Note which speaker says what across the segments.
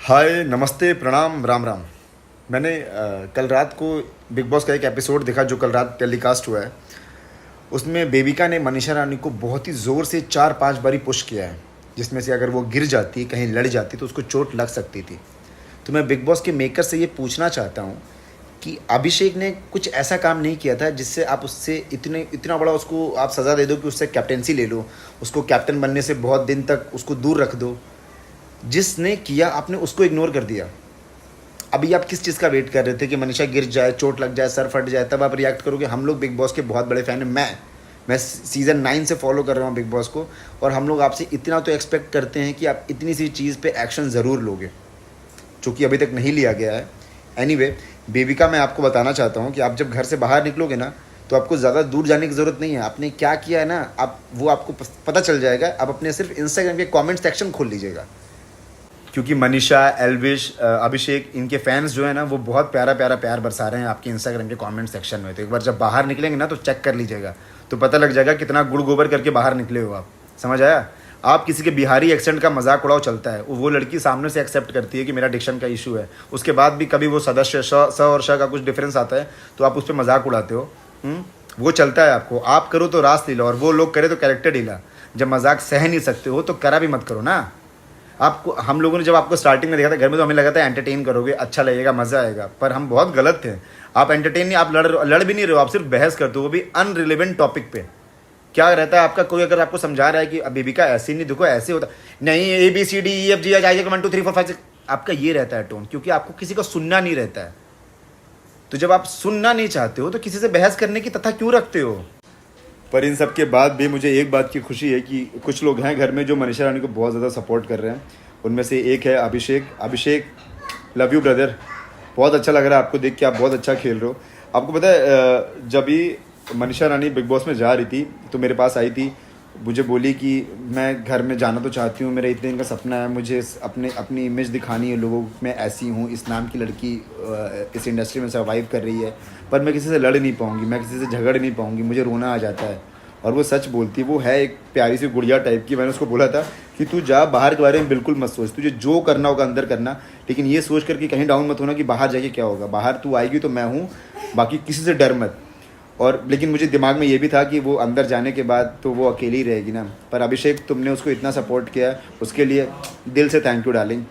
Speaker 1: हाय, नमस्ते, प्रणाम, राम राम। मैंने कल रात को बिग बॉस का एक एपिसोड देखा जो कल रात टेलीकास्ट हुआ है। उसमें बेबिका ने मनीषा रानी को बहुत ही ज़ोर से 4-5 बारी पुश किया है, जिसमें से अगर वो गिर जाती, कहीं लड़ जाती तो उसको चोट लग सकती थी। तो मैं बिग बॉस के मेकर से ये पूछना चाहता हूँ कि अभिषेक ने कुछ ऐसा काम नहीं किया था जिससे आप उससे इतना बड़ा उसको आप सज़ा दे दो कि उससे कैप्टेंसी ले लो, उसको कैप्टन बनने से बहुत दिन तक उसको दूर रख दो। जिसने किया आपने उसको इग्नोर कर दिया। अभी आप किस चीज़ का वेट कर रहे थे कि मनीषा गिर जाए, चोट लग जाए, सर फट जाए, तब आप रिएक्ट करोगे? हम लोग बिग बॉस के बहुत बड़े फ़ैन हैं। मैं सीज़न 9 से फॉलो कर रहा हूँ बिग बॉस को, और हम लोग आपसे इतना तो एक्सपेक्ट करते हैं कि आप इतनी सी चीज़ पे एक्शन ज़रूर लोगे, जो कि अभी तक नहीं लिया गया है। एनीवे, बेबिका, मैं आपको बताना चाहता हूँ कि आप जब घर से बाहर निकलोगे ना, तो आपको ज़्यादा दूर जाने की ज़रूरत नहीं है। आपने क्या किया है ना, आप वो आपको पता चल जाएगा। आप अपने सिर्फ इंस्टाग्राम के कमेंट सेक्शन खोल लीजिएगा, क्योंकि मनीषा, एल्विश, अभिषेक, इनके फैंस जो है ना, वो बहुत प्यारा प्यारा प्यार बरसा रहे हैं आपके इंस्टाग्राम के कमेंट सेक्शन में। तो एक बार जब बाहर निकलेंगे ना, तो चेक कर लीजिएगा, तो पता लग जाएगा कितना गुड़ गोबर करके बाहर निकले हो आप। समझ आया? आप किसी के बिहारी एक्सेंट का मजाक उड़ाओ चलता है, वो लड़की सामने से एक्सेप्ट करती है कि मेरा डिक्शन का इशू है, उसके बाद भी कभी वो सदस्य स और श का कुछ डिफरेंस आता है तो आप उस पर मजाक उड़ाते हो। वो चलता है आपको। आप करो तो रास लीला, और वो लोग करे तो कैरेक्टर ढीला। जब मजाक सह नहीं सकते हो तो करा भी मत करो ना। आपको, हम लोगों ने जब आपको स्टार्टिंग में देखा था घर में, तो हमें लगा था एंटरटेन करोगे, अच्छा लगेगा, मज़ा आएगा, पर हम बहुत गलत थे। आप एंटरटेन नहीं, आप लड़ भी नहीं रहे हो, आप सिर्फ बहस करते हो, वो भी अनरिलेवेंट टॉपिक पे। क्या रहता है आपका? कोई अगर आपको समझा रहा है कि बेबिका ऐसे नहीं, देखो ऐसे होता नहीं, ABCDEFG I 1 2 3 4 5 6, आपका ये रहता है टोन, क्योंकि आपको किसी को सुनना नहीं रहता है। तो जब आप सुनना नहीं चाहते हो तो किसी से बहस करने की तथा क्यों रखते हो? पर इन सब के बाद भी मुझे एक बात की खुशी है कि कुछ लोग हैं घर में जो मनीषा रानी को बहुत ज़्यादा सपोर्ट कर रहे हैं। उनमें से एक है अभिषेक। अभिषेक, लव यू ब्रदर। बहुत अच्छा लग रहा है आपको देख के, आप बहुत अच्छा खेल रहे हो। आपको पता है, जब भी मनीषा रानी बिग बॉस में जा रही थी तो मेरे पास आई थी, मुझे बोली कि मैं घर में जाना तो चाहती हूँ, मेरा इतने दिन का सपना है, मुझे अपनी इमेज दिखानी है लोगों, मैं ऐसी हूँ, इस नाम की लड़की इस इंडस्ट्री में सर्वाइव कर रही है, पर मैं किसी से लड़ नहीं पाऊँगी, मैं किसी से झगड़ नहीं पाऊँगी, मुझे रोना आ जाता है। और वो सच बोलती है, वो है एक प्यारी सी गुड़िया टाइप की। मैंने उसको बोला था कि तू जा, बाहर के बारे में बिल्कुल मत सोच, तुझे जो करना होगा अंदर करना, लेकिन ये सोच कर कि कहीं डाउन मत होना कि बाहर जाके क्या होगा। बाहर तू आएगी तो मैं हूँ, बाकी किसी से डर मत। और लेकिन मुझे दिमाग में ये भी था कि वो अंदर जाने के बाद तो वो अकेली रहेगी ना। पर अभिषेक, तुमने उसको इतना सपोर्ट किया, उसके लिए दिल से थैंक यू डार्लिंग।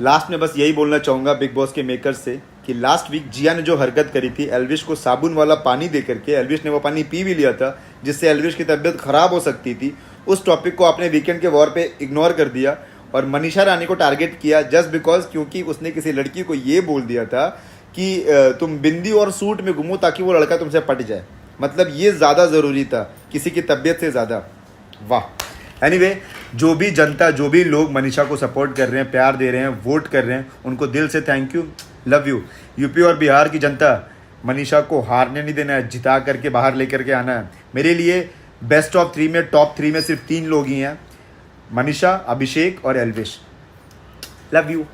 Speaker 1: लास्ट में बस यही बोलना चाहूँगा बिग बॉस के मेकर्स से कि लास्ट वीक जिया ने जो हरकत करी थी, एल्विश को साबुन वाला पानी दे करके, एल्विश ने वो पानी पी भी लिया था जिससे एल्विश की तबीयत खराब हो सकती थी। उस टॉपिक को आपने वीकेंड के वॉर पे इग्नोर कर दिया और मनीषा रानी को टारगेट किया जस्ट बिकॉज, क्योंकि उसने किसी लड़की को ये बोल दिया था कि तुम बिंदी और सूट में घूमो ताकि वो लड़का तुमसे पट जाए। मतलब ये ज़्यादा ज़रूरी था किसी की तबीयत से ज़्यादा। वाह। एनीवे, जो भी जनता, जो भी लोग मनीषा को सपोर्ट कर रहे हैं, प्यार दे रहे हैं, वोट कर रहे हैं, उनको दिल से thank you, love you. UP और बिहार की जनता, मनीषा को हारने नहीं देना है, जिता करके बाहर लेकर के आना है। मेरे लिए बेस्ट ऑफ 3 में, टॉप 3 में सिर्फ 3 लोग ही हैं, मनीषा, अभिषेक और एल्विश। Love you.